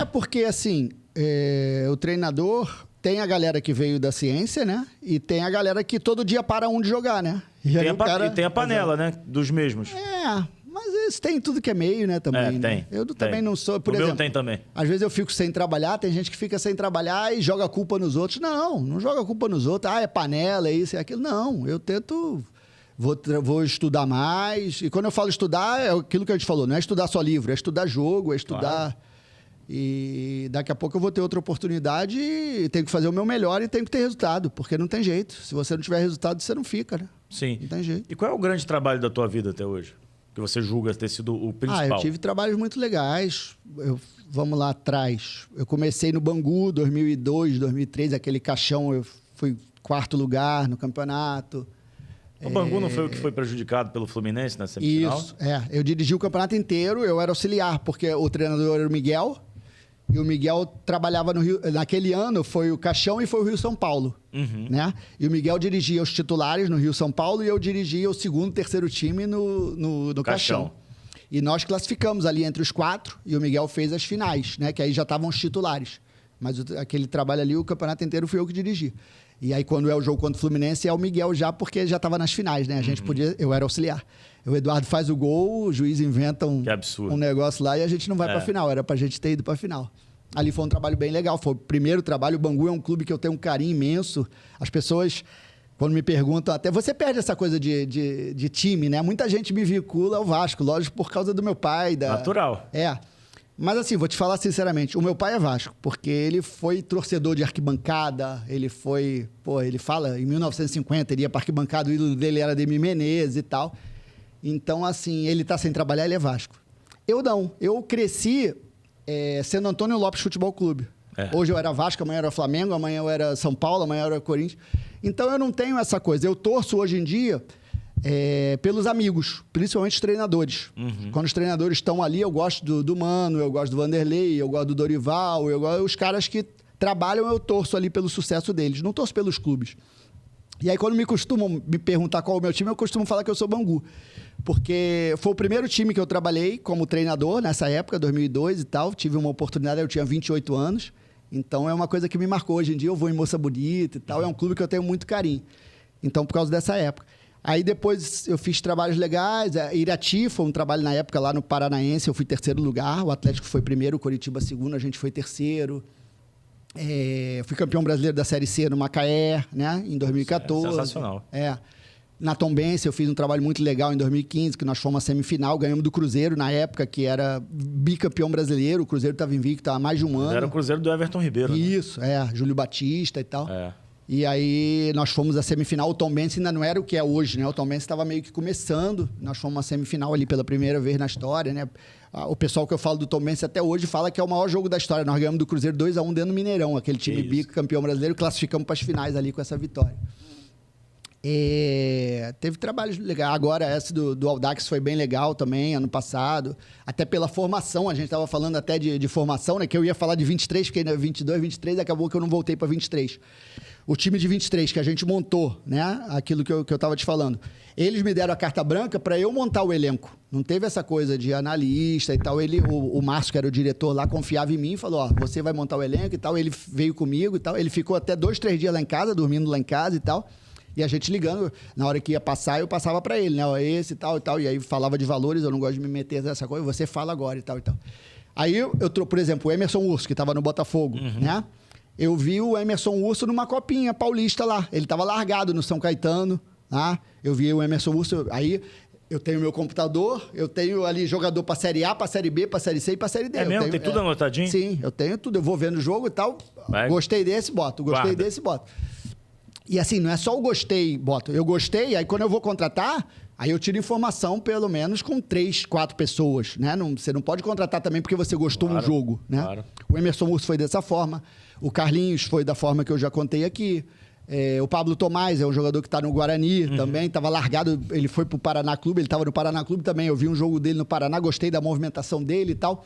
porque assim, o treinador tem a galera que veio da ciência, né? E tem a galera que todo dia para de jogar, né? E tem a panela, né? Dos mesmos. Mas isso tem tudo que é meio, né? Também. Tem. Eu também não sou, por exemplo. Meu tem também. Às vezes eu fico sem trabalhar, tem gente que fica sem trabalhar e joga a culpa nos outros. Não joga a culpa nos outros. É panela, é isso, é aquilo. Não, eu tento... Vou estudar mais. E quando eu falo estudar, é aquilo que a gente falou. Não é estudar só livro, é estudar jogo, é estudar... Claro. E daqui a pouco eu vou ter outra oportunidade e tenho que fazer o meu melhor e tenho que ter resultado, porque não tem jeito. Se você não tiver resultado, você não fica, né? Sim. Não tem jeito. E qual é o grande trabalho da tua vida até hoje? Que você julga ter sido o principal? Eu tive trabalhos muito legais. Vamos lá atrás. Eu comecei no Bangu, 2002, 2003, aquele caixão. Eu fui 4º lugar no campeonato. O Bangu não foi o que foi prejudicado pelo Fluminense na semifinal? Isso, eu dirigi o campeonato inteiro, eu era auxiliar, porque o treinador era o Miguel. E o Miguel trabalhava no Rio... Naquele ano foi o Caixão e foi o Rio-São Paulo. Né? E o Miguel dirigia os titulares no Rio-São Paulo e eu dirigia o 2º, 3º time no Caixão. E nós classificamos ali entre os 4 e o Miguel fez as finais, né? Que aí já estavam os titulares. Mas aquele trabalho ali, o campeonato inteiro fui eu que dirigi. E aí, quando é o jogo contra o Fluminense, é o Miguel já, porque já estava nas finais, né? A gente podia... Eu era auxiliar. O Eduardo faz o gol, o juiz inventa um negócio lá e a gente não vai para a final. Era para a gente ter ido para a final. Ali foi um trabalho bem legal. Foi o primeiro trabalho. O Bangu é um clube que eu tenho um carinho imenso. As pessoas, quando me perguntam, até você perde essa coisa de time, né? Muita gente me vincula ao Vasco, lógico, por causa do meu pai. Natural. Mas assim, vou te falar sinceramente, o meu pai é Vasco, porque ele foi torcedor de arquibancada, ele foi... ele fala, em 1950, ele ia para arquibancada, o ídolo dele era Ademir Menezes e tal. Então, assim, ele tá sem trabalhar, ele é Vasco. Eu não. Eu cresci sendo Antônio Lopes Futebol Clube. Hoje eu era Vasco, amanhã eu era Flamengo, amanhã eu era São Paulo, amanhã eu era Corinthians. Então, eu não tenho essa coisa. Eu torço hoje em dia pelos amigos, principalmente os treinadores. Quando os treinadores estão ali, eu gosto do Mano, eu gosto do Vanderlei, eu gosto do Dorival, eu gosto os caras que trabalham, eu torço ali pelo sucesso deles. Não torço pelos clubes. E aí, quando me perguntar qual é o meu time, eu costumo falar que eu sou Bangu. Porque foi o primeiro time que eu trabalhei como treinador nessa época, 2002 e tal. Tive uma oportunidade, eu tinha 28 anos. Então, é uma coisa que me marcou. Hoje em dia, eu vou em Moça Bonita e tal. É um clube que eu tenho muito carinho. Então, por causa dessa época. Aí, depois, eu fiz trabalhos legais. Irati foi um trabalho na época lá no Paranaense. Eu fui 3º lugar. O Atlético foi primeiro, o Coritiba segundo. A gente foi 3º. Fui campeão brasileiro da Série C no Macaé, né? Em 2014. Sensacional. Na Tombense eu fiz um trabalho muito legal em 2015, que nós fomos à semifinal, ganhamos do Cruzeiro na época, que era bicampeão brasileiro. O Cruzeiro estava invicto há mais de um ano. Era o Cruzeiro do Everton Ribeiro. Isso, Júlio Batista e tal. E aí nós fomos à semifinal. O Tombense ainda não era o que é hoje, né? O Tombense estava meio que começando. Nós fomos à semifinal ali pela primeira vez na história, né? O pessoal que eu falo do Tombense até hoje fala que é o maior jogo da história. Nós ganhamos do Cruzeiro 2-1 dentro do Mineirão. Aquele time bicampeão brasileiro, classificamos para as finais ali com essa vitória. Teve trabalhos legais. Agora, esse do Audax foi bem legal também, ano passado. Até pela formação, a gente estava falando até de formação, né? Que eu ia falar de 23, fiquei na 22, 23, acabou que eu não voltei para 23. O time de 23 que a gente montou, né? Aquilo que eu estava te falando. Eles me deram a carta branca para eu montar o elenco. Não teve essa coisa de analista e tal. O Márcio, que era o diretor lá, confiava em mim e falou, você vai montar o elenco e tal. Ele veio comigo e tal. Ele ficou até 2, 3 dias lá em casa, dormindo lá em casa e tal. E a gente ligando, na hora que ia passar, eu passava para ele, né? Esse e tal e tal. E aí falava de valores, eu não gosto de me meter nessa coisa. Você fala agora e tal e tal. Aí por exemplo, o Emerson Urso, que estava no Botafogo, né? Eu vi o Emerson Urso numa copinha paulista lá. Ele estava largado no São Caetano, tá? Eu vi o Emerson Urso, aí eu tenho meu computador, eu tenho ali jogador para Série A, para Série B, para Série C e para Série D. Mesmo? Tem tudo anotadinho? Sim, eu tenho tudo. Eu vou vendo o jogo e tal. Gostei desse, boto. Gostei desse, boto. E assim, não é só o gostei, boto. Eu gostei, aí quando eu vou contratar, aí eu tiro informação pelo menos com 3, 4 pessoas, né? Você não pode contratar também porque você gostou no jogo, né? Claro. O Emerson Urso foi dessa forma. O Carlinhos foi da forma que eu já contei aqui. O Pablo Tomás é um jogador que está no Guarani também, estava largado, ele foi para o Paraná Clube, ele estava no Paraná Clube também, eu vi um jogo dele no Paraná, gostei da movimentação dele e tal.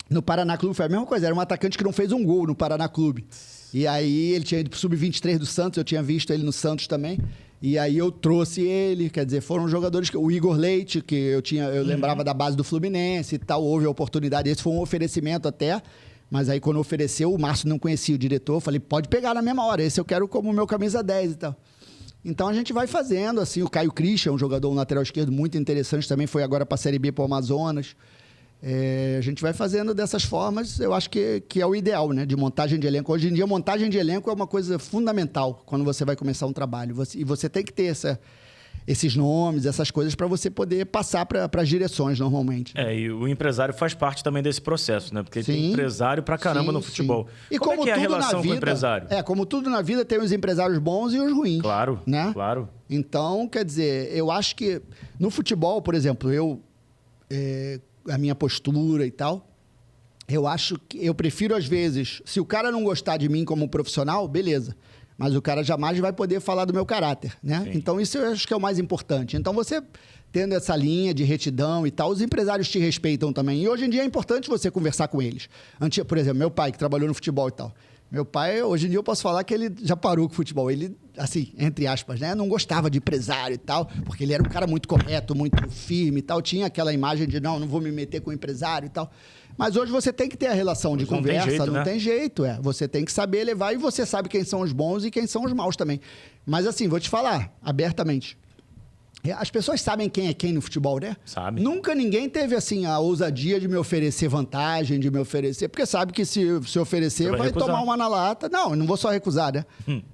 No Paraná Clube foi a mesma coisa, era um atacante que não fez um gol no Paraná Clube. E aí ele tinha ido pro Sub-23 do Santos, eu tinha visto ele no Santos também. E aí eu trouxe ele, quer dizer, foram jogadores... O Igor Leite, que eu lembrava da base do Fluminense e tal, houve a oportunidade, esse foi um oferecimento até, Mas aí, quando ofereceu, o Márcio não conhecia o diretor. Eu falei, pode pegar na mesma hora. Esse eu quero como meu camisa 10 e tal. Então, a gente vai fazendo, assim. O Caio Christian, um jogador, um lateral esquerdo muito interessante, também foi agora para a Série B, para o Amazonas. A gente vai fazendo dessas formas, eu acho que é o ideal, né? De montagem de elenco. Hoje em dia, montagem de elenco é uma coisa fundamental quando você vai começar um trabalho. E você tem que ter esses nomes, essas coisas, para você poder passar para as direções, normalmente. E o empresário faz parte também desse processo, né? Porque tem empresário pra caramba no futebol. E como é que é a tudo relação na vida, com o empresário? Como tudo na vida, tem os empresários bons e os ruins. Claro, né? claro. Então, quer dizer, eu acho que no futebol, por exemplo, a minha postura e tal, eu acho que eu prefiro, às vezes, se o cara não gostar de mim como profissional, beleza. Mas o cara jamais vai poder falar do meu caráter, né? Sim. Então, isso eu acho que é o mais importante. Então, você tendo essa linha de retidão e tal, os empresários te respeitam também. E hoje em dia é importante você conversar com eles. Por exemplo, meu pai, que trabalhou no futebol e tal. Meu pai, hoje em dia eu posso falar que ele já parou com o futebol. Ele, assim, entre aspas, né? Não gostava de empresário e tal, porque ele era um cara muito correto, muito firme e tal. Tinha aquela imagem de, não vou me meter com o empresário e tal. Mas hoje você tem que ter a relação de conversa, não tem jeito. Você tem que saber levar e você sabe quem são os bons e quem são os maus também. Mas assim, vou te falar abertamente. As pessoas sabem quem é quem no futebol, né? Sabe. Nunca ninguém teve, assim, a ousadia de me oferecer vantagem, de me oferecer... Porque sabe que se oferecer, vai tomar uma na lata. Não vou só recusar, né?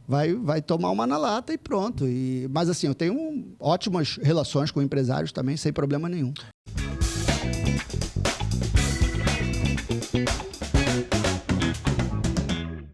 Vai tomar uma na lata e pronto. Mas assim, eu tenho ótimas relações com empresários também, sem problema nenhum.